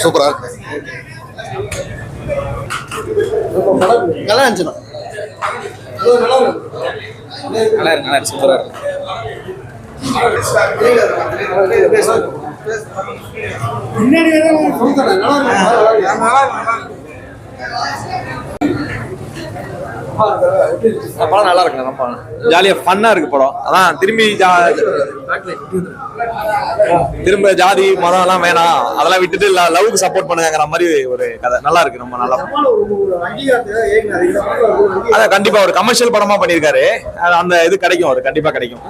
சூப்பரா இருக்கு. நல்லா இருந்துச்சுண்ணா. நல்லா இருக்கு சூப்பரா இருக்கு. படம் நல்லா இருக்கு. நம்ம ஜாலியா ஃபன்னா இருக்கு படம். அதான் திரும்ப ஜாதி மதம் எல்லாம் வேணாம், அதெல்லாம் விட்டுட்டு லவ்க்கு சப்போர்ட் பண்ணுங்கிற மாதிரி ஒரு கதை. நல்லா இருக்கு. ரொம்ப நல்லா. அதான் கண்டிப்பா ஒரு கமர்ஷியல் படமா பண்ணிருக்காரு. அந்த இது கிடைக்கும், அது கண்டிப்பா கிடைக்கும்.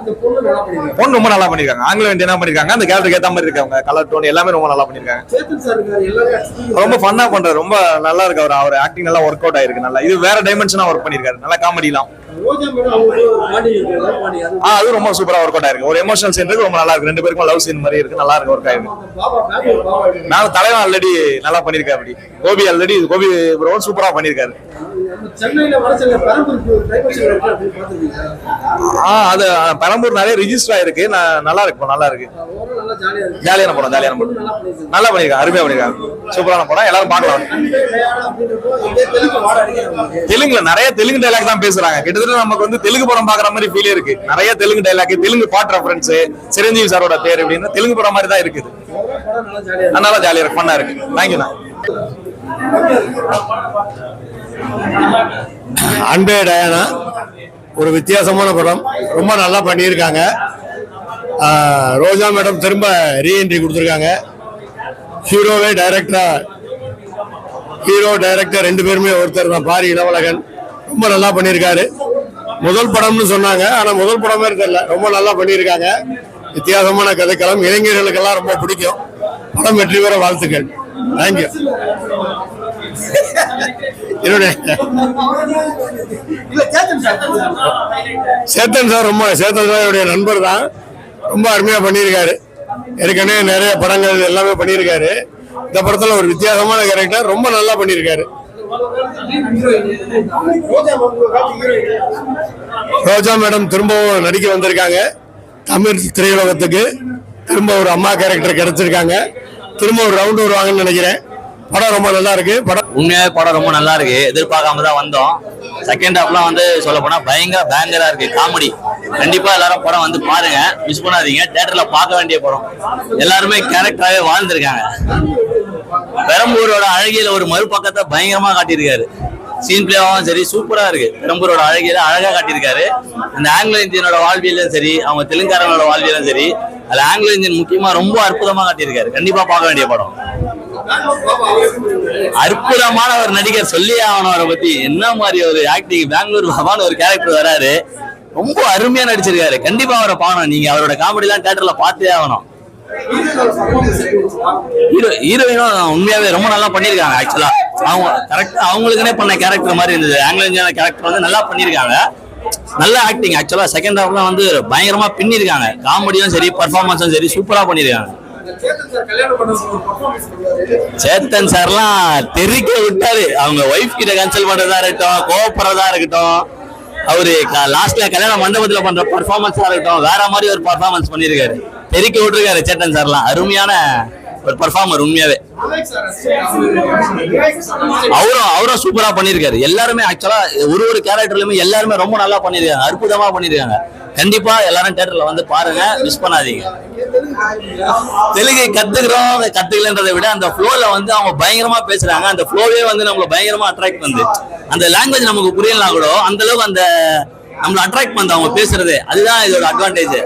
பொண்ணு ரொம்ப நல்லா பண்ணிருக்காங்க. ஆங்கில இந்தியனா பண்ணிருக்காங்க. அந்த கேரக்டருக்கு ஏத்த மாதிரி இருக்காங்க. கலர் டோன் எல்லாமே ரொம்ப நல்லா பண்ணிருக்காங்க. ரொம்ப ஃபன்னா பண்றாரு. ரொம்ப நல்லா இருக்கு. அவர் ஆக்டிங் நல்லா ஒர்க் அவுட் ஆயிருக்கு. நல்லா இது வேற டைமென்ஷனா ஒர்க் பண்ணிருக்காரு. நல்லா காமெடிலாம் அது ரொம்ப சூப்பரா ஒர்க் அவுட் ஆயிருக்கு. ஒரு எமோஷனல் சீன் இருக்கு, ரொம்ப நல்லா இருக்கு. ரெண்டு பேருக்கும் லவ் சீன் மாதிரி இருக்கு. நல்லா இருக்கு, ஒர்க் ஆயிருக்கு. நான் தலைவன் ஆல்ரெடி நல்லா பண்ணிருக்கேன். அப்படி கோபி ஆல்ரெடி கோபி சூப்பரா பண்ணிருக்காரு. அது பெரம்பூர் நிறைய ரிஜிஸ்டர் ஆயிருக்கு. நல்லா இருக்கு, நல்லா இருக்கு. ஜாலியான படம், ஜாலியான படம். நல்லா பண்ணிருக்காங்க, அருமையா பண்ணிருக்காங்க. சூப்பரான படம், எல்லாரும் பார்க்கலாம். தெலுங்குல நிறைய தெலுங்கு டைலாக் தான் பேசுறாங்க. கிட்டத்தட்ட நமக்கு வந்து தெலுங்கு படம் பாக்குற மாதிரி ஃபீல் இருக்கு. நிறைய தெலுங்கு டைலாக், தெலுங்கு பாட்டு ரெஃபரன்ஸ், சிரஞ்சீவி சாரோட பேர் அப்படின்னு தெலுங்கு படம் மாதிரி தான் இருக்குது. நல்லா ஜாலியா இருக்கு, ஃபன்னா இருக்கு. தேங்க்யூண்ணா. அன்பே டயானா ஒரு வித்தியாசமான படம். ரொம்ப நல்லா பண்ணியிருக்காங்க. ரோஜா மேடம் திரும்ப ரீஎன்ட்ரி கொடுத்துருக்காங்க. ஹீரோ டைரக்டர் ரெண்டு பேருமே ஒருத்தர் தான், பாரி இளவழகன். ரொம்ப நல்லா பண்ணியிருக்காரு. முதல் படம்னு சொன்னாங்க, ஆனால் முதல் படமே தெரியல. ரொம்ப நல்லா பண்ணியிருக்காங்க. வித்தியாசமான கதைக்களம், இளைஞர்களுக்கெல்லாம் ரொம்ப பிடிக்கும். படம் வெற்றி பெற வாழ்த்துக்கள். தேங்க்யூ. சேத்தன் சார் நண்பர் தான். ரொம்ப அருமையா பண்ணியிருக்காரு. ஏற்கனவே நிறைய படங்கள் எல்லாமே பண்ணியிருக்காரு. இந்த படத்துல ஒரு வித்தியாசமான கேரக்டர் ரொம்ப நல்லா பண்ணியிருக்காரு. ரோஜா மேடம் திரும்பவும் நடிக்க வந்திருக்காங்க. தமிழ் திரையுலகத்துக்கு திரும்ப ஒரு அம்மா கேரக்டர் கிடைச்சிருக்காங்க. திரும்ப ஒரு ரவுண்ட் வருவாங்கன்னு நினைக்கிறேன். படம் ரொம்ப நல்லா இருக்கு. உண்மையாவே படம் ரொம்ப நல்லா இருக்கு. எதிர்பார்க்காம தான் வந்தோம். செகண்ட் ஹாஃப்லாம் வந்து சொல்ல போனா பேங்கரா இருக்கு. காமெடி. கண்டிப்பா எல்லாரும் படம் வந்து பாருங்க, மிஸ் பண்ணாதீங்க. தியேட்டர்ல பார்க்க வேண்டிய படம். எல்லாருமே கேரக்டராகவே வாழ்ந்திருக்காங்க. பெரம்பூரோட அழகியில ஒரு மறுபக்கத்தை பயங்கரமா காட்டியிருக்காரு. சீன் பிளேவும் சரி சூப்பரா இருக்கு. பெரம்பூரோட அழகியில அழகா காட்டியிருக்காரு. அந்த ஆங்கிலோ இந்தியனோட வாழ்வியலும் சரி, அவங்க தெலுங்காரனோட வாழ்வியலும் சரி, அதுல ஆங்கிலோ இந்தியன் முக்கியமா ரொம்ப அற்புதமா காட்டியிருக்காரு. கண்டிப்பா பார்க்க வேண்டிய படம். அற்புதமான ஒரு நடிகர், சொல்லி ஆகணும் அவரை பத்தி. என்ன மாதிரி ஒரு ஆக்டிங். பெங்களூர் பாபான்னு ஒரு கேரக்டர் வராரு, ரொம்ப அருமையா நடிச்சிருக்காரு. கண்டிப்பா அவரை பார்க்கணும். நீங்க அவரோட காமெடி எல்லாம் தியேட்டர்ல பார்த்தே ஆகணும். ஹீரோயினும் உண்மையாவே ரொம்ப நல்லா பண்ணிருக்காங்க. ஆக்சுவலா அவங்க கரெக்டா அவங்களுக்குனே பண்ண கேரக்டர் மாதிரி இருந்தது. ஆங்கிலோ இந்தியன் கேரக்டர் வந்து நல்லா பண்ணிருக்காங்க. நல்ல ஆக்டிங். ஆக்சுவலா செகண்ட் ஹாஃப்லாம் வந்து பயங்கரமா பின்னிருக்காங்க. காமெடியும் சரி, பர்ஃபார்மன்ஸும் சரி சூப்பரா பண்ணிருக்காங்க. சேத்தன் சார்லாம் தெரிக்க விட்டாரு. அவங்க ஒய்ஃப் கிட்ட கன்சல்ட் பண்றதா இருக்கட்டும், கோவப்படுறதா இருக்கட்டும், அவரு லாஸ்ட்ல கல்யாண மண்டபத்துல பண்ற பர்ஃபார்மன்ஸா இருக்கட்டும், வேற மாதிரி ஒரு பர்ஃபார்மன்ஸ் பண்ணிருக்காரு. தெரிக்க விட்டுருக்காரு சேத்தன் சார்லாம். அருமையான ஒரு பர்ஃபார்மர் உண்மையாவே. அவரும் சூப்பரா பண்ணிருக்காரு. எல்லாருமே ஆக்சுவலா ஒரு கேரக்டர்லயுமே எல்லாருமே ரொம்ப நல்லா பண்ணிருக்காங்க. அற்புதமா பண்ணிருக்காங்க. கண்டிப்பா எல்லாரும் தியேட்டர்ல வந்து பாருங்க, மிஸ் பண்ணாதீங்க. தெலுங்கு கத்துக்கலன்றதை விட அந்த ஃப்ளோல வந்து அவங்க பயங்கரமா பேசுறாங்க. அந்த ஃப்ளோவே வந்து நம்மள பயங்கரமா அட்ராக்ட் பண்ணுது. அந்த லாங்குவேஜ் நமக்கு புரியலாம் கூட அந்த அளவுக்கு அந்த நம்மள அட்ராக்ட் பண்ணுது அவங்க பேசுறது. அதுதான் இதோட அட்வான்டேஜ்.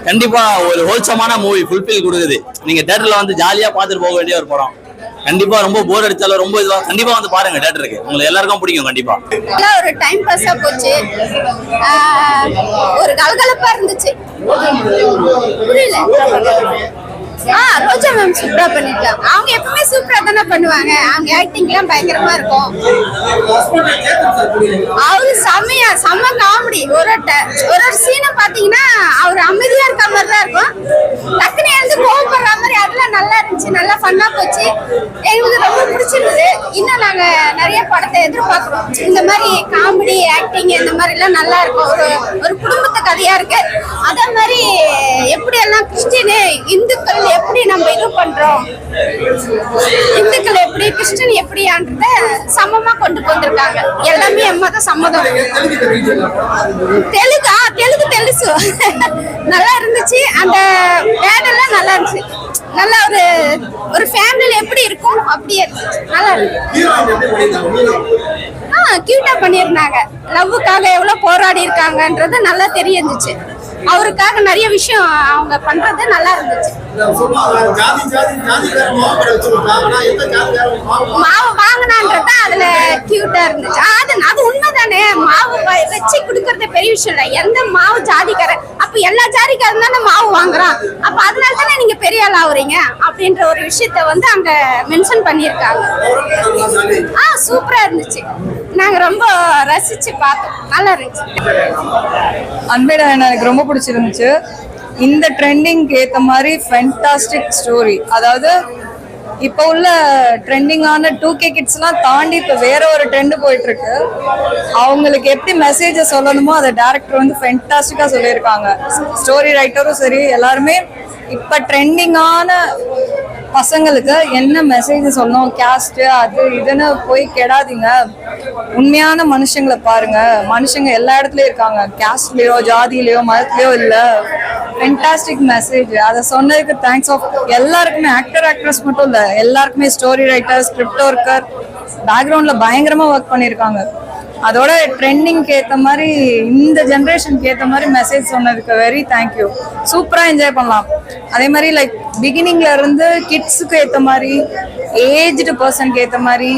கண்டிப்பா ஒரு ஹோல்சமான மூவி, ஃபுல்ஃபில் கொடுக்குது. நீங்க தியேட்டர்ல வந்து ஜாலியா பார்த்துட்டு போக வேண்டிய ஒரு படம். கண்டிப்பா ரொம்ப போர் அடிச்சாலும் ரொம்ப இதுவா கண்டிப்பா வந்து பாருங்க தியேட்டருக்கு. உங்களுக்கு எல்லாருக்கும் பிடிக்கும். கண்டிப்பா ஒரு டைம் பாஸா போச்சு. ஒரு கலகலப்பா இருந்துச்சு. புரியல. ரோஜா மேம் சூப்பரா பண்ணிருக்காங்க. அவங்க எப்பவுமே சூப்பரா தானே பண்ணுவாங்க. அவங்க ஆக்டிங் எல்லாம் பயங்கரமா இருக்கும். அவரு செம்ம காமெடி. ஒரு சீனை பாத்தீங்கன்னா அவர் அமைதியா இருக்க மாதிரி தான் இருக்கும். டக்குனு எழுந்து கோவப்படுற மாதிரி அதெல்லாம் நல்லா இருந்துச்சு. நல்லா ஃபன்னா போச்சு. எங்களுக்கு ரொம்ப பிடிச்சிருந்தது. இன்னும் நாங்க நிறைய படத்தை எதிர்பார்க்கிறோம். இந்த மாதிரி காமெடி ஆக்டிங் இந்த மாதிரி எல்லாம் நல்லா இருக்கும். ஒரு குடும்பத்து கதையா இருக்கு. அதே மாதிரி எப்படி எல்லாம் கிறிஸ்டின் இந்துக்கள் எப்படி நம்ம இது பண்றோம், இந்துக்கள் எப்படி கிறிஸ்டின் எப்படியான்றத சமமா கொண்டு வந்திருக்காங்க. எல்லாமே எம்மத சம்மதம். தெலுங்கு தெலுசு நல்லா இருந்துச்சு. அந்த வேடெல்லாம் நல்லா இருந்துச்சு. நல்ல ஒரு ஃபேமிலியில எப்படி இருக்கும் அப்படியே இருந்துச்சு. நல்லா இருக்கு. கியூட்டா பண்ணியிருந்தாங்க. லவ்வுக்காக எவ்வளவு போராடி இருக்காங்கன்றது நல்லா தெரிஞ்சிச்சு. அவருக்காக நிறைய விஷயம் அவங்க பண்றது நல்லா இருந்துச்சு. மாவு வாங்கினான்றது அதுல கியூட்டா இருந்துச்சு. அது உண்மைதானே. மாவு வச்சு குடுக்கறது பெரிய விஷயம் இல்ல. எந்த மாவு ஜாதிக்காரன், அப்ப எல்லா ஜாதிக்காரன் தானே மாவு வாங்குறான். அப்ப அதனால தானே நீங்க பெரிய ஆள் ஆகுறீங்க அப்படின்ற ஒரு விஷயத்த வந்து அங்க மென்ஷன் பண்ணியிருக்காங்க. சூப்பரா இருந்துச்சு. நாங்க ரொம்ப ரசிச்சு பார்த்தோம். நல்லா இருந்துச்சு. அன்பே டயானா எனக்கு ரொம்ப பிடிச்சிருந்துச்சு. இந்த ட்ரெண்டிங்க்கு ஏற்ற மாதிரி ஃபென்டாஸ்டிக் ஸ்டோரி. அதாவது இப்போ உள்ள ட்ரெண்டிங்கான 2K கிட்ஸ்லாம் தாண்டி இப்போ வேற ஒரு ட்ரெண்டு போயிட்டு இருக்கு. அவங்களுக்கு எப்படி மெசேஜை சொல்லணுமோ அதை டேரக்டர் வந்து ஃபென்டாஸ்டிக்காக சொல்லியிருக்காங்க. ஸ்டோரி ரைட்டரும் சரி, எல்லாருமே இப்போ ட்ரெண்டிங்கான பசங்களுக்கு என்ன மெசேஜ் சொல்லணும், கேஸ்ட் அது இதுன்னு போய் கெடாதீங்க. உண்மையான மனுஷங்களை பாருங்க. மனுஷங்க எல்லா இடத்துலயும் இருக்காங்க. கேஸ்ட்லயோ ஜாதியிலயோ மதத்திலயோ இல்லை. Fantastic message. அதை சொன்னதுக்கு தேங்க்ஸ் ஆஃப் எல்லாருக்குமே, ஆக்ட்ரஸ் மட்டும் இல்லை, எல்லாருக்குமே. ஸ்டோரி ரைட்டர், ஸ்கிரிப்ட் ஒர்க்கர், பேக்ரவுண்ட்ல பயங்கரமா ஒர்க் பண்ணியிருக்காங்க. அதோட ட்ரெண்டிங்க்கு ஏற்ற மாதிரி, இந்த ஜென்ரேஷனுக்கு ஏற்ற மாதிரி மெசேஜ் சொன்னதுக்கு வெரி தேங்க்யூ. சூப்பராக என்ஜாய் பண்ணலாம். அதே மாதிரி லைக் பிகினிங்ல இருந்து கிட்ஸுக்கு ஏற்ற மாதிரி, ஏஜ்டு பர்சனுக்கு ஏற்ற மாதிரி,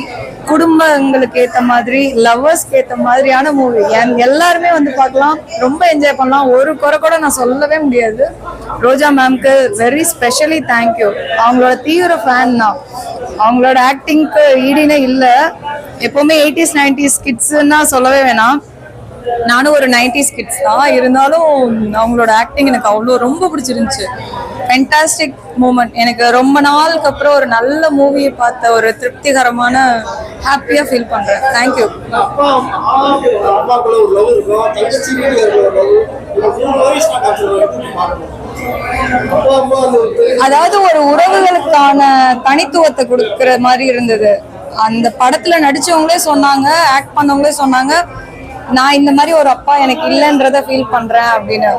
குடும்பங்களுக்கு ஏற்ற மாதிரி, லவ்வர்ஸ்க்கு ஏற்ற மாதிரியான மூவி. எல்லாருமே வந்து பார்க்கலாம், ரொம்ப என்ஜாய் பண்ணலாம். ஒரு குறை கூட நான் சொல்லவே முடியாது. ரோஜா மேம்க்கு வெரி ஸ்பெஷலி தேங்க்யூ. அவங்களோட தீவிர ஃபேன் தான். அவங்களோட ஆக்டிங்க்கு ஈடினே இல்லை. எப்பவுமே 80s 90s கிட்ஸ்ன்னா சொல்லவே வேணாம். நானும் ஒரு 90s கிட்ஸ் தான். இருந்தாலும் அவங்களோட ஆக்டிங் எனக்கு அவ்வளோ ரொம்ப பிடிச்சிருந்துச்சு. Fantastic moment. எனக்கு ரொம்ப நாளுக்கு அப்புறம் ஒரு நல்ல மூவியை பார்த்த ஒரு திருப்திகரமான ஹாப்பியாக ஃபீல் பண்ணுறேன். தேங்க்யூ. அதாவது ஒரு உறவுகளுக்கான தனித்துவத்தை கொடுக்கிற மாதிரி இருந்தது. அந்த படத்துல நடிச்சவங்களே சொன்னாங்க, ஆக்ட் பண்ணவங்களே சொன்னாங்க, நான் இந்த மாதிரி ஒரு அப்பா எனக்கு இல்லைன்றத ஃபீல் பண்றேன் அப்படின்னு.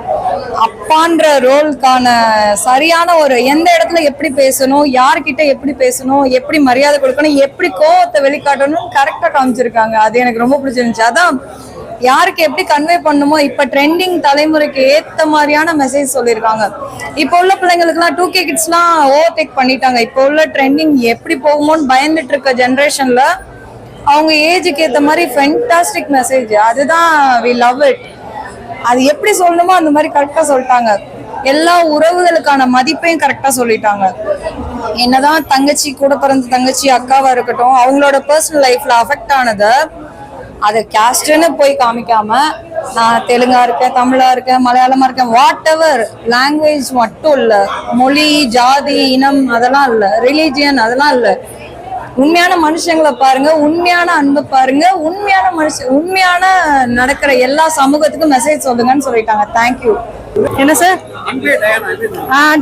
அப்பான்ற ரோலுக்கான சரியான ஒரு எந்த இடத்துல எப்படி பேசணும், யார்கிட்ட எப்படி பேசணும், எப்படி மரியாதை கொடுக்கணும், எப்படி கோவத்தை வெளிக்காட்டணும் கரெக்டா காமிச்சிருக்காங்க. அது எனக்கு ரொம்ப பிடிச்சிருந்துச்சு. அதான் யாருக்கு எப்படி கன்வே பண்ணுமோ இப்ப ட்ரெண்டிங் தலைமுறைக்கு ஏத்த மாதிரியான மெசேஜ் சொல்லியிருக்காங்க. இப்போ உள்ள பிள்ளைங்களுக்குலாம் 2K கிட்ஸ்லாம் ஓவர்டேக் பண்ணிட்டாங்க. இப்போ உள்ள ட்ரெண்டிங் எப்படி போகுமோன்னு பயந்துட்டு இருக்க ஜென்ரேஷன்ல அவங்க ஏஜுக்கு ஏற்ற மாதிரி ஃபென்டாஸ்டிக் மெசேஜ். அதுதான் வி லவ் இட். அது எப்படி சொல்லணுமோ அந்த மாதிரி கரெக்டா சொல்லிட்டாங்க. எல்லா உறவுகளுக்கான மதிப்பையும் கரெக்டா சொல்லிட்டாங்க. என்னதான் தங்கச்சி, கூட பிறந்த தங்கச்சி, அக்காவா இருக்கட்டும், அவங்களோட பர்சனல் லைஃப்ல அஃபெக்ட் ஆனதை அதை கேஸ்ட்னு போய் காமிக்காம, நான் தெலுங்கா இருக்கேன், தமிழா இருக்கேன், மலையாளமா இருக்கேன், வாட் எவர் லாங்குவேஜ் மட்டும் இல்லை, மொழி, ஜாதி, இனம் அதெல்லாம் இல்லை, ரிலீஜியன் அதெல்லாம் இல்லை. உண்மையான மனுஷங்களை பாருங்க, உண்மையான அன்பை பாருங்க, உண்மையான நடக்கிற எல்லா சமூகத்துக்கும் மெசேஜ் சொல்லுங்கன்னு சொல்லிட்டாங்க. தேங்க்யூ. என்ன சார்?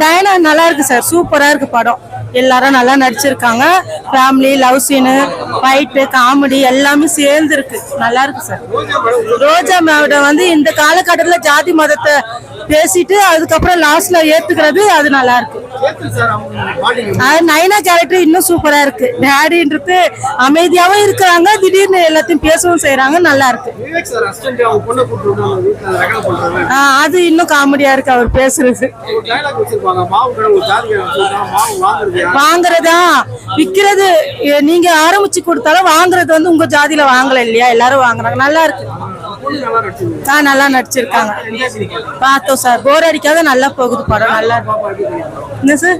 டயானா நல்லா இருக்கு சார். சூப்பரா இருக்கு படம். எல்லாரும் நல்லா நடிச்சிருக்காங்க. Family, love scene, fight, comedy எல்லாமே சேர்ந்து இருக்கு. நல்லா இருக்கு சார். ரோஜா மேடம் வந்து இந்த காலகட்டத்தில் ஜாதி மதத்தை பேசிட்டு அதுக்கப்புறம் லாஸ்ட்ல ஏத்துக்கிறது, அது நல்லா இருக்கு. நயனா கேரக்டர் இன்னும் சூப்பரா இருக்கு. டேடின்றது அமைதியாவும் இருக்கிறாங்க, திடீர்னு எல்லாத்தையும் பேசவும் செய்யறாங்க. நல்லா இருக்கு. அது இன்னும் காமெடியா இருக்கு அவர் பேசுறது. வாங்குறதா விக்கிறது, நீங்க ஆரம்பிச்சு கொடுத்தாலும் வாங்குறது வந்து உங்க ஜாதியில வாங்கல இல்லையா, எல்லாரும் வாங்குறாங்க. நல்லா இருக்கு. நல்லா நடிச்சிருக்காங்க. பார்த்தோம் சார். போர் அடிக்காத நல்லா போகுது படம். நல்லா என்ன சார்?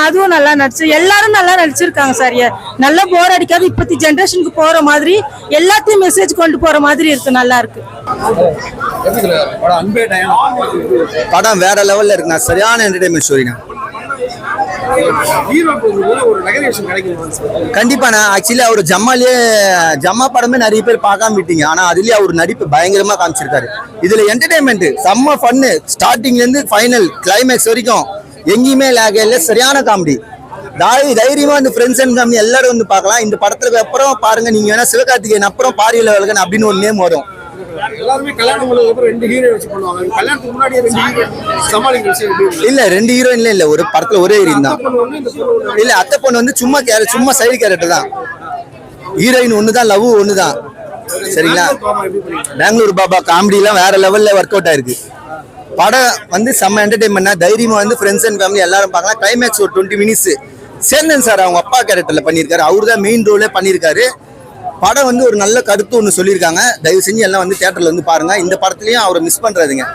அதுவும் நல்லா நடிச்சு, எல்லாரும் நல்லா நடிச்சிருக்காங்க சார். நல்லா போர் அடிக்காது. இப்பத்தி ஜென்ரேஷனுக்கு போற மாதிரி எல்லாத்தையும் மெசேஜ் கொண்டு போற மாதிரி இருக்கு. நல்லா இருக்கு படம். வேற லெவல்ல இருக்குண்ணா. சரியான என்டர்டைன்மெண்ட் ஸ்டோரிண்ணா. ஒரு ரெகக்னேஷன் கிடைக்கும். கண்டிப்பாண்ணா. ஆக்சுவலி அவர் ஜம்மா படமே நிறைய பேர் பார்க்காம விட்டீங்க. ஆனா அதுலயே அவர் நடிப்பு பயங்கரமா காமிச்சிருக்காரு. இதுல என்டர்டைன்மெண்ட் செம்ம ஃபன்னு, ஸ்டார்டிங்ல இருந்து ஃபைனல் கிளைமேக்ஸ் வரைக்கும் எங்கேயுமே லேக் இல்லை. சரியான காமெடி. தைரியமா வந்து ஃப்ரெண்ட்ஸ் அண்ட் ஃபேமிலி எல்லாரும் வந்து பார்க்கலாம். இந்த படத்துக்கு அப்புறம் பாருங்க, நீங்க வேணா சிவகார்த்திகேயன் அப்புறம் பாரியல வழகன் அப்படின்னு ஒரு நேம் வரும். எல்லாருமே கல்யாணம் அப்புறம் 2 ஹீரோயின் வச்சு பண்ணுவாங்க. கல்யாணத்துக்கு முன்னாடியே 2 ஹீரோயின் சமாளிக்கிற விஷயம் இல்ல 2 ஹீரோயின்ல இல்ல, ஒரு படத்துல ஒரே ஹீரோயின் தான். இல்ல அத்தை பொண்ணு வந்து சும்மா சைடு கேரக்டர் தான். ஹீரோயின் ஒண்ணுதான், லவ் ஒண்ணுதான். சரிங்களா? பெங்களூர் பாபா காமெடி எல்லாம் வேற லெவல்ல ஒர்க் அவுட் ஆயிருக்கு. படம் வந்து செம்ம என்டர்டைன்மெண்ட்னா தைரியமா வந்து ஃப்ரெண்ட்ஸ் அண்ட் ஃபேமிலி எல்லாரும் பார்க்கலாம். கிளைமேக்ஸ் ஒரு 20 மினிட்ஸ் சேந்தன் சார் அவங்க அப்பா கேரக்டர்ல பண்ணியிருக்காரு. அவரு தான் மெயின் ரோலே பண்ணியிருக்காரு. படம் வந்து ஒரு நல்ல கருத்து ஒன்று சொல்லியிருக்காங்க. தயவு செஞ்சு எல்லாம் வந்து தியேட்டர்ல வந்து பாருங்க. இந்த படத்துலயும் அவரை மிஸ் பண்றாதுங்க.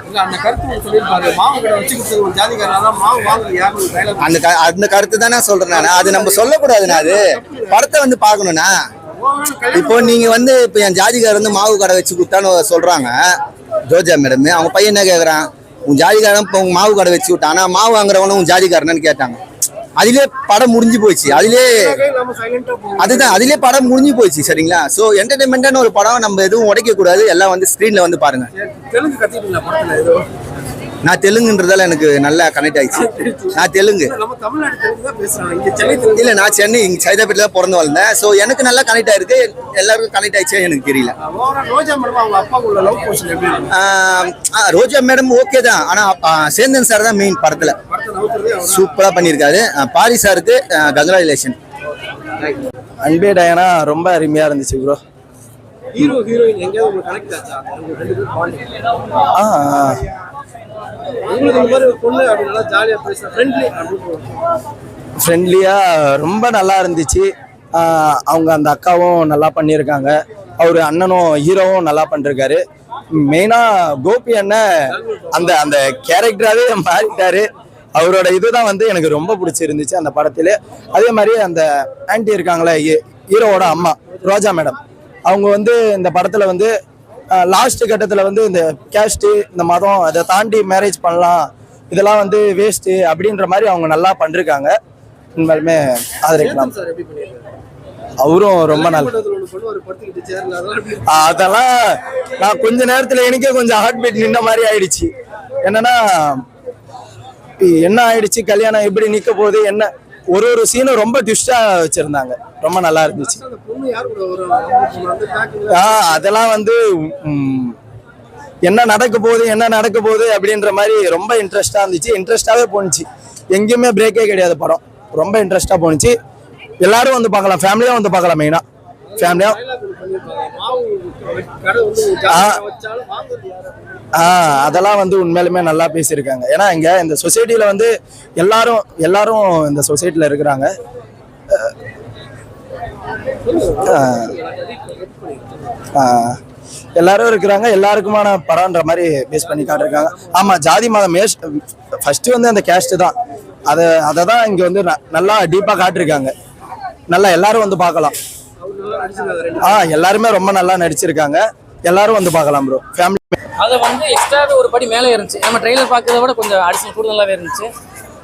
அந்த கருத்து தானே சொல்றேன் நான். அது நம்ம சொல்லக்கூடாதுண்ணா. அது படத்தை வந்து பார்க்கணும்னா, இப்போ நீங்க வந்து இப்போ என் ஜாதிகார் வந்து மாவு கடை வச்சு கொடுத்தான்னு சொல்றாங்க ஜோஜா மேடம். அவங்க பையன் என்ன கேட்கறான், உன் ஜாதிகாரன் இப்போ உங்க மாவு கடை வச்சு விட்டான், ஆனா மாவு வாங்குறவனும் உன் ஜாதிகாரன்னு கேட்டாங்க. அதிலே படம் முடிஞ்சு போச்சு. அதிலே படம் முடிஞ்சு போச்சு. சரிங்களா? ஸோ என்டர்டைன்மெண்டான ஒரு படம், நம்ம எதுவும் உடைக்க கூடாது. எல்லாம் வந்து ஸ்கிரீன்ல வந்து பாருங்க. நான் தெலுங்குன்றதால எனக்கு நல்லா கனெக்ட் ஆயிடுச்சு. நான் தெலுங்கு இல்ல, நான் சென்னை சைதாப்பேட்டில தான் பிறந்து வளர்ந்தேன். ஸோ எனக்கு நல்லா கனெக்ட் ஆயிருக்கு. எல்லாருக்கும் கனெக்ட் ஆயிடுச்சு எனக்கு தெரியல. ரோஜா மேடம் ஓகே தான், ஆனா சேந்தன் சார் தான் மெயின் படத்துல சூப்பரா பண்ணியிருக்காரு. பாரி சாருக்கு கங்க்ராச்சுலேஷன். அன்பே டயானா ரொம்ப அருமையா இருந்துச்சு ப்ரோ. ஹீரோ ஹீரோயின் எங்கேயாவது கனெக்ட் ஆச்சா? ஃப்ரெண்ட்லியா ரொம்ப நல்லா இருந்துச்சு. அவங்க அந்த அக்காவும் நல்லா பண்ணியிருக்காங்க. அவர் அண்ணனும் ஹீரோவும் நல்லா பண்ணிருக்காரு. மெயினா கோபி அண்ணன் அந்த அந்த கேரக்டராகவே மாறிட்டாரு. அவரோட இதுதான் வந்து எனக்கு ரொம்ப பிடிச்சிருந்துச்சு அந்த படத்துல. அதே மாதிரி அந்த ஆன்டி இருக்காங்களே, ஹீரோவோட அம்மா ரோஜா மேடம், அவங்க வந்து இந்த படத்துல வந்து லாஸ்ட் கட்டத்தில் வந்து இந்த கேஸ்ட்டு இந்த மதம் அதை தாண்டி மேரேஜ் பண்ணலாம், இதெல்லாம் வந்து வேஸ்ட்டு அப்படின்ற மாதிரி அவங்க நல்லா பண்ணிருக்காங்க. உண்மையுமே ஆதரிக்கலாம். அவரும் ரொம்ப நல்லா. அதெல்லாம் நான் கொஞ்ச நேரத்தில் எனக்கே கொஞ்சம் ஹார்ட் பீட் நின்ன மாதிரி ஆயிடுச்சு. என்னன்னா என்ன ஆயிடுச்சு, கல்யாணம் எப்படி நிற்க போகுது, என்ன ஒரு சீனும் ரொம்ப ட்விஸ்டா வச்சிருந்தாங்க. ரொம்ப நல்லா இருந்துச்சு. அதெல்லாம் வந்து என்ன நடக்க போகுது அப்படின்ற மாதிரி ரொம்ப இன்ட்ரெஸ்டா இருந்துச்சு. இன்ட்ரெஸ்டாவே போனுச்சு. எங்கேயுமே பிரேக்கே கிடையாது. படம் ரொம்ப இன்ட்ரெஸ்டா போனுச்சு. எல்லாரும் வந்து பார்க்கலாம், ஃபேமிலியா வந்து பார்க்கலாம். மெயினா ஃபேமிலியா அதெல்லாம் வந்து உண்மையிலுமே நல்லா பேசியிருக்காங்க. ஏன்னா இங்க இந்த சொசைட்டில வந்து எல்லாரும் இந்த சொசைட்டில இருக்கிறாங்க. எல்லாரும் இருக்கிறாங்க. எல்லாருக்குமான படம்ன்ற மாதிரி பேஸ் பண்ணி காட்டிருக்காங்க. ஆமா, ஜாதி மதம் ஃபர்ஸ்ட் வந்து அந்த கேஸ்ட் தான். அதை தான் இங்க வந்து நல்லா டீப்பா காட்டிருக்காங்க. நல்லா எல்லாரும் வந்து பார்க்கலாம். எல்லாருமே ரொம்ப நல்லா நடிச்சிருக்காங்க. எல்லாரும் வந்து பார்க்கலாம் ப்ரோ. ஃபேமிலி அதை வந்து எக்ஸ்ட்ராவே ஒரு படி மேலே இருந்துச்சு. நம்ம ட்ரெயிலர் பார்க்கறத விட கொஞ்சம் அடிஷனல் கூடுதலாகவே இருந்துச்சு.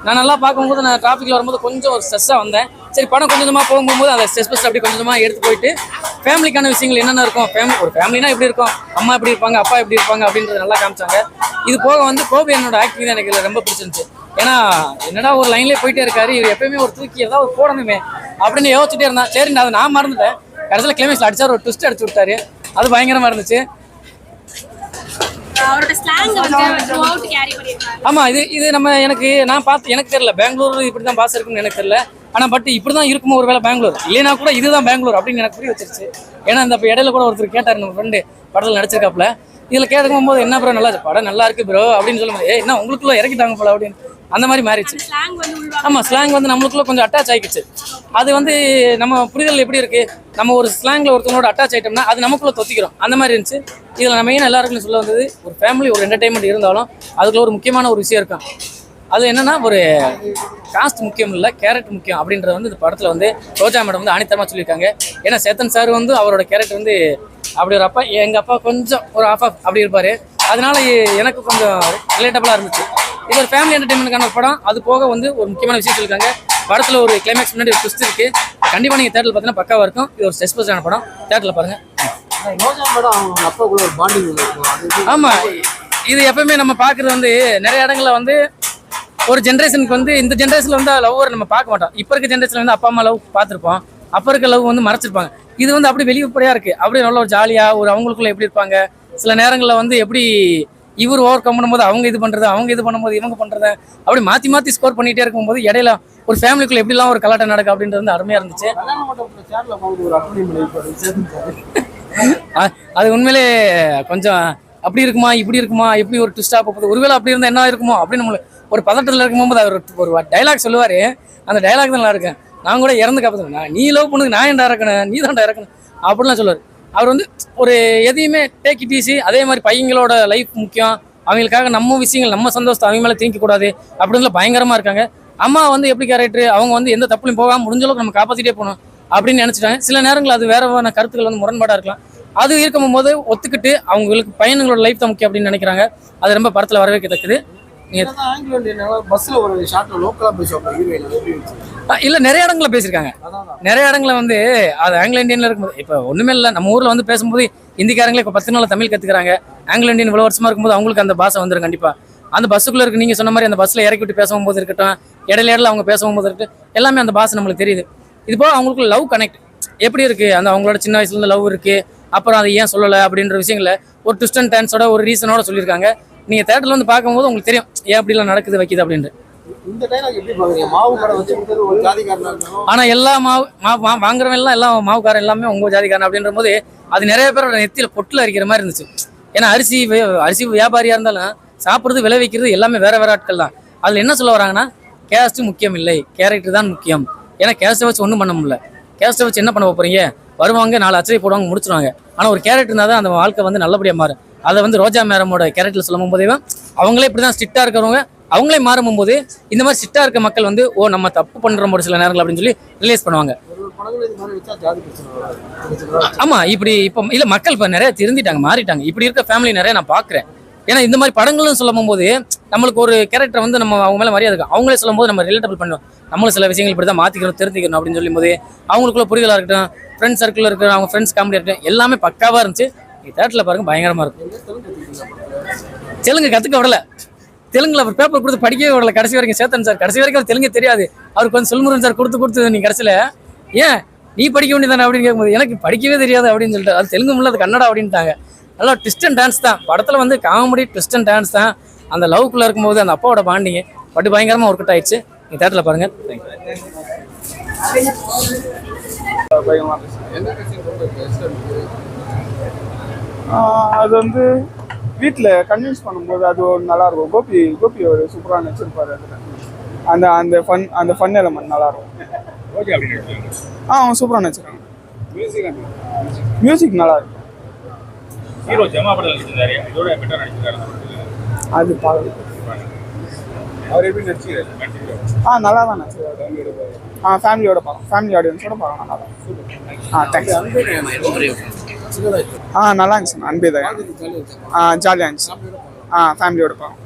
நான் நல்லா பார்க்கும்போது நான் டிராஃபிக்கில் வரும்போது கொஞ்சம் ஒரு ஸ்ட்ரெஸ்ஸாக வந்தேன். சரி, படம் கொஞ்சமாக போகும்போது அதை ஸ்ட்ரெஸ் அப்படி கொஞ்சமாக எடுத்து போயிட்டு ஃபேமிலிக்கான விஷயங்கள் என்னென்ன இருக்கும், ஒரு ஃபேமிலினா எப்படி இருக்கும், அம்மா எப்படி இருப்பாங்க, அப்பா எப்படி இருப்பாங்க அப்படின்றத நல்லா காமிச்சாங்க. இது போக வந்து கோபி என்னோட ஆக்டிங் தான் எனக்கு ரொம்ப பிடிச்சிருந்துச்சு. ஏன்னா என்னடா ஒரு லைன்லேயே போயிட்டே இருக்காரு, இவர் எப்பயுமே ஒரு தூக்கி ஏதாவது போடணுமே அப்படின்னு யோசிச்சுட்டே இருந்தான். சரி, அதை நான் மறந்துட்டேன். கடைசியில் கிளைமேக்ஸில் அடிச்சார், ஒரு ட்விஸ்ட் அடிச்சு விட்டாரு. அது பயங்கரமாக இருந்துச்சு. ஆமா, இது நம்ம எனக்கு தெரியல பெங்களூர் இப்படிதான் பாஸ் இருக்குன்னு எனக்கு தெரியல. ஆனா பட் இப்படிதான் இருக்குமோ ஒருவேளை பெங்களூர் இல்லைன்னா கூட இதுதான் பெங்களூர் அப்படின்னு எனக்கு புரிய வச்சிருச்சு. ஏன்னா இந்த இடையில கூட ஒருத்தர் கேட்டாரு, நம்ம ஃப்ரெண்டு படத்தில் நடிச்சிருக்காப்புல, இதுல கேட்கும் போது என்ன ப்ரோ நல்லா படம் நல்லா இருக்கு ப்ரோ அப்படின்னு சொல்லும்போது என்ன உங்களுக்குள்ள இறக்கிட்டாங்க போல அப்படின்னு அந்த மாதிரி மாறிடுச்சு. ஆமா, ஸ்லாங் வந்து நம்மளுக்குள்ள கொஞ்சம் அட்டாச் ஆகிடுச்சு. அது வந்து நம்ம புரிதல் எப்படி இருக்கு, நம்ம ஒரு ஸ்லாங்ல ஒருத்தவங்களோட அட்டாச் ஆயிட்டோம்னா அது நமக்குள்ள தொத்திக்கிறோம். அந்த மாதிரி இருந்துச்சு. இதுல நம்ம ஏன் எல்லாருக்கும் சொல்ல வந்தது, ஒரு ஃபேமிலி ஒரு என்டர்டைன்மெண்ட் இருந்தாலும் அதுக்குள்ள ஒரு முக்கியமான ஒரு விஷயம் இருக்கும். அது என்னன்னா, ஒரு காஸ்ட் முக்கியம் இல்லை, கேரக்டர் முக்கியம் அப்படின்றத வந்து இந்த படத்துல வந்து ரோஜா மேடம் வந்து ஆணித்தரமா சொல்லியிருக்காங்க. ஏன்னா சேத்தன் சார் வந்து அவரோட கேரக்டர் வந்து அப்படி ஒரு அப்பா, எங்க அப்பா கொஞ்சம் ஒரு ஆஃப் அப்படி இருப்பாரு. அதனால எனக்கு கொஞ்சம் ரிலேட்டபிளா இருந்துச்சு. இது ஒரு ஃபேமிலி என்டர்டைன்மெண்ட்டுக்கான படம். அது போக வந்து ஒரு முக்கியமான விஷயம் சொல்லியிருக்காங்க. படத்தில் ஒரு கிளைமேக்ஸ் முன்னாடி ஒரு ட்விஸ்ட் இருக்குது. கண்டிப்பாக நீங்கள் தேட்டரில் பார்த்தீங்கன்னா பக்காவாக இருக்கும். இது ஒரு சஸ்பென்ஸான படம், தேட்டரில் பாருங்கள். ரோஜா மேடம் அவங்க அப்பாவுக்குள்ள ஒரு பாண்டிங் இருக்கும். ஆமாம், இது எப்பவுமே நம்ம பார்க்குறது வந்து நிறைய இடங்களில் வந்து ஒரு ஜென்ரேஷனுக்கு வந்து இந்த ஜென்ரேஷனில் வந்து லவ்வர் நம்ம பார்க்க மாட்டோம். இப்போ இருக்க ஜென்ரேஷனில் வந்து அப்பா அம்மா லவ் பார்த்துருப்போம், அப்போ இருக்க லவ் வந்து மறைச்சிருப்பாங்க. இது வந்து அப்படி வெளிப்படையாக இருக்குது. அப்படியே நல்ல ஒரு ஜாலியாக ஒரு அவங்களுக்குள்ள எப்படி இருப்பாங்க, சில நேரங்களில் வந்து எப்படி இவர் ஓவர் கம் பண்ணும்போது அவங்க இது பண்ணுறது, அவங்க இது பண்ணும்போது இவங்க பண்ணுறது, அப்படி மாற்றி மாற்றி ஸ்கோர் பண்ணிகிட்டே இருக்கும்போது இடையில ஒரு ஃபேமிலிக்குள்ள எப்படிலாம் ஒரு கலாட்டம் நடக்கும் அப்படின்றது வந்து அருமையாக இருந்துச்சு. அது உண்மையிலே கொஞ்சம் அப்படி இருக்குமா இப்படி இருக்குமா எப்படி ஒரு ட்விஸ்டாக போகுது, ஒருவேளை அப்படி இருந்தால் என்ன இருக்குமோ அப்படின்னு நம்மளுக்கு ஒரு பதட்டத்தில் இருக்கும்போது அவர் ஒரு டைலாக் சொல்லுவார். அந்த டைலாக் தான் நல்லா இருக்கேன், நான் கூட இறந்து காப்பாற்றுவேன், நீ லவ் பண்ணுங்க நான் ஏன்டா இறக்கணும், நீ தான்டா இறக்கணும் அப்படிலாம் சொல்லுவார். அவர் வந்து ஒரு எதையுமே டேக் இட் ஈஸி. அதே மாதிரி பையங்களோட லைஃப் முக்கியம், அவங்களுக்காக நம்ம விஷயங்கள் நம்ம சந்தோஷத்தை அவங்க மேலே திணிக்கக்கூடாது அப்படின்லாம் பயங்கரமாக இருக்காங்க. அம்மா வந்து எப்படி கேரக்டர், அவங்க வந்து எந்த தப்புலையும் போகாமல் முடிஞ்ச அளவுக்கு நம்ம காப்பாற்றிட்டே போகணும் அப்படின்னு நினச்சிட்டாங்க. சில நேரங்கள் அது வேற கருத்துக்கள் வந்து முரண்பாடாக இருக்கலாம். அது இருக்கும் போது ஒத்துக்கிட்டு அவங்களுக்கு பையன்களோட லைஃப் தான் முக்கியம் அப்படின்னு நினைக்கிறாங்க. அது ரொம்ப படத்தில் வரவேற்கத்தக்கது. இல்லை, நிறைய இடங்களில் பேசியிருக்காங்க. நிறைய இடங்களில் வந்து அது ஆங்கிலோ இந்தியனில் இருக்கும்போது இப்போ ஒன்றுமே இல்லை. நம்ம ஊரில் வந்து பேசும்போது இந்திக்காரங்களே இப்போ 10 நாள் தமிழ் கற்றுக்கிறாங்க. ஆங்கிலோ இந்தியன் இவ்வளோ வருஷமாக இருக்கும்போது அவங்களுக்கு அந்த பாஷை வந்துடும் கண்டிப்பாக. அந்த பஸ்ஸுக்குள்ளே இருக்கு, நீங்கள் சொன்ன மாதிரி அந்த பஸ்ஸில் இறக்கி விட்டு பேசும்போது இருக்கட்டும், இடையில அவங்க பேசும்போது இருக்கட்டும், எல்லாமே அந்த பாஷை நம்மளுக்கு தெரியுது. இது போக அவங்களுக்கு லவ் கனெக்ட் எப்படி இருக்குது, அந்த அவங்களோட சின்ன வயசுலேருந்து லவ் இருக்குது, அப்புறம் அதை ஏன் சொல்லலை அப்படின்ற விஷயங்களை ஒரு ட்விஸ்ட் அண்ட் டர்ன்ஸோட ஒரு ரீசனோட சொல்லியிருக்காங்க. நீங்கள் தேட்டரில் வந்து பார்க்கும்போது உங்களுக்கு தெரியும் ஏன் அப்படிலாம் நடக்குது வைக்குது அப்படின்ட்டு. இந்த டைலாக் எப்படி பாக்குறீங்க? மாவு கடை வச்சு ஒரு ஜாதிகாரனா இருக்கணும், ஆனால் எல்லா மாவு வாங்குறவங்க எல்லாம் எல்லா மாவுக்காரன் எல்லாமே உங்கள் ஜாதிக்காரன் அப்படின்ற போது அது நிறைய பேரோட நெத்தியில் பொட்டில் அரிக்கிற மாதிரி இருந்துச்சு. ஏன்னா அரிசி வியாபாரியாக இருந்தாலும் சாப்பிட்றது விளைவிக்கிறது எல்லாமே வேற வேற ஆட்கள் தான். அதில் என்ன சொல்ல வராங்கன்னா கேஸ்ட்டு முக்கியம் இல்லை, கேரக்டர் தான் முக்கியம். ஏன்னா கேஸ்ட்டை வச்சு ஒன்றும் பண்ண முடியல, கேஸ்ட்டை வச்சு என்ன பண்ண போகிறீங்க, வருவாங்க 4 அச்சரை போடுவாங்க முடிச்சிருவாங்க. ஆனால் ஒரு கேரக்டர் இருந்தால் தான் அந்த வாழ்க்கை வந்து நல்லபடியாக மாறும். அதை வந்து ரோஜா மேடமோட கேரக்டர் சொல்லும் போதே அவங்களே இப்படி தான் ஸ்ட்ரிக்டாக இருக்கிறவங்க அவங்களே மாறும்போது இந்த மாதிரி ஸ்ட்ரிக்டாக இருக்க மக்கள் வந்து ஓ நம்ம தப்பு பண்ணுறோம் ஒரு சில நேரங்கள் அப்படின்னு சொல்லி ரிலீஸ் பண்ணுவாங்க. ஆமாம், இப்படி இப்போ இல்லை மக்கள் இப்போ நிறைய திருந்திட்டாங்க, மாறிட்டாங்க. இப்படி இருக்க ஃபேமிலி நிறைய நான் பார்க்குறேன். ஏன்னா இந்த மாதிரி படங்களும் சொல்லும் போது நம்மளுக்கு ஒரு கேரக்டர் வந்து நம்ம அவங்க மேலே மரியாதை இருக்கும். அவங்களே சொல்லும் போது நம்ம ரிலேட்டபிள் பண்ணுவோம், நம்மளும் சில விஷயங்கள் இப்படி தான் மாற்றிக்கணும் தெரிஞ்சுக்கணும் அப்படின்னு சொல்லும் போது அவங்களுக்குள்ள புரிதலாக இருக்கட்டும், ஃப்ரெண்ட்ஸ் சர்க்கிளில் இருக்கிற அவங்க ஃப்ரெண்ட்ஸ் காமெடி இருக்கட்டும், எல்லாமே பக்காவாக இருந்துச்சு. தேட்டரில் பாருங்க பயங்கரமாக இருக்கும். தெலுங்கு கற்றுக்க விடலை, தெலுங்குல அவர் பேப்பர் கொடுத்து படிக்கவே விடல கடைசி வரைக்கும். சேத்தன் சார் கடைசி வரைக்கும் அவர் தெலுங்கு தெரியாது. அவர் கொஞ்சம் சொல்முருகன் சார் கொடுத்து நீ கடைசியில் ஏன் நீ படிக்க வேண்டியதானே அப்படின்னு கேட்கும்போது எனக்கு படிக்கவே தெரியாது அப்படின்னு சொல்லிட்டு அது தெலுங்கு முள்ள அது கன்னடா அப்படின்ட்டாங்க. நல்லா ட்விஸ்ட் அண்ட் டான்ஸ் தான் படத்தில் வந்து காமெடி ட்விஸ்ட் அண்ட் டான்ஸ் தான். அந்த லவ்க்குள்ளே இருக்கும்போது அந்த அப்பாவோட பாண்டிங்க பட்டு பயங்கரமாக ஒர்க் அவுட் ஆயிடுச்சு. நீங்கள் தேட்டரில் பாருங்கள். அது வந்து வீட்டில் கன்வின்ஸ் பண்ணும்போது அது ஒரு நல்லாயிருக்கும். கோபி ஒரு சூப்பராக நடிச்சிருப்பாரு அதில். அந்த ஃபன் எலமெண்ட் நல்லாயிருக்கும். அவன் சூப்பராக நடிச்சிருக்காங்க. மியூசிக் நல்லா இருக்கும். அது பார்க்க அவர் எப்படி நடிச்சிருக்காரு? நல்லா தான் நடிச்சிருக்காரு. ஃபேமிலியோட பார்க்கலாம், ஃபேமிலி ஆடியன்ஸோட பார்க்கலாம். நல்லா தான். தேங்க்ஸ். நல்லா இருந்துச்சு. அன்பே தான் ஜாலியாக இருந்துச்சு. ஃபேமிலியோட பார்க்கலாம்.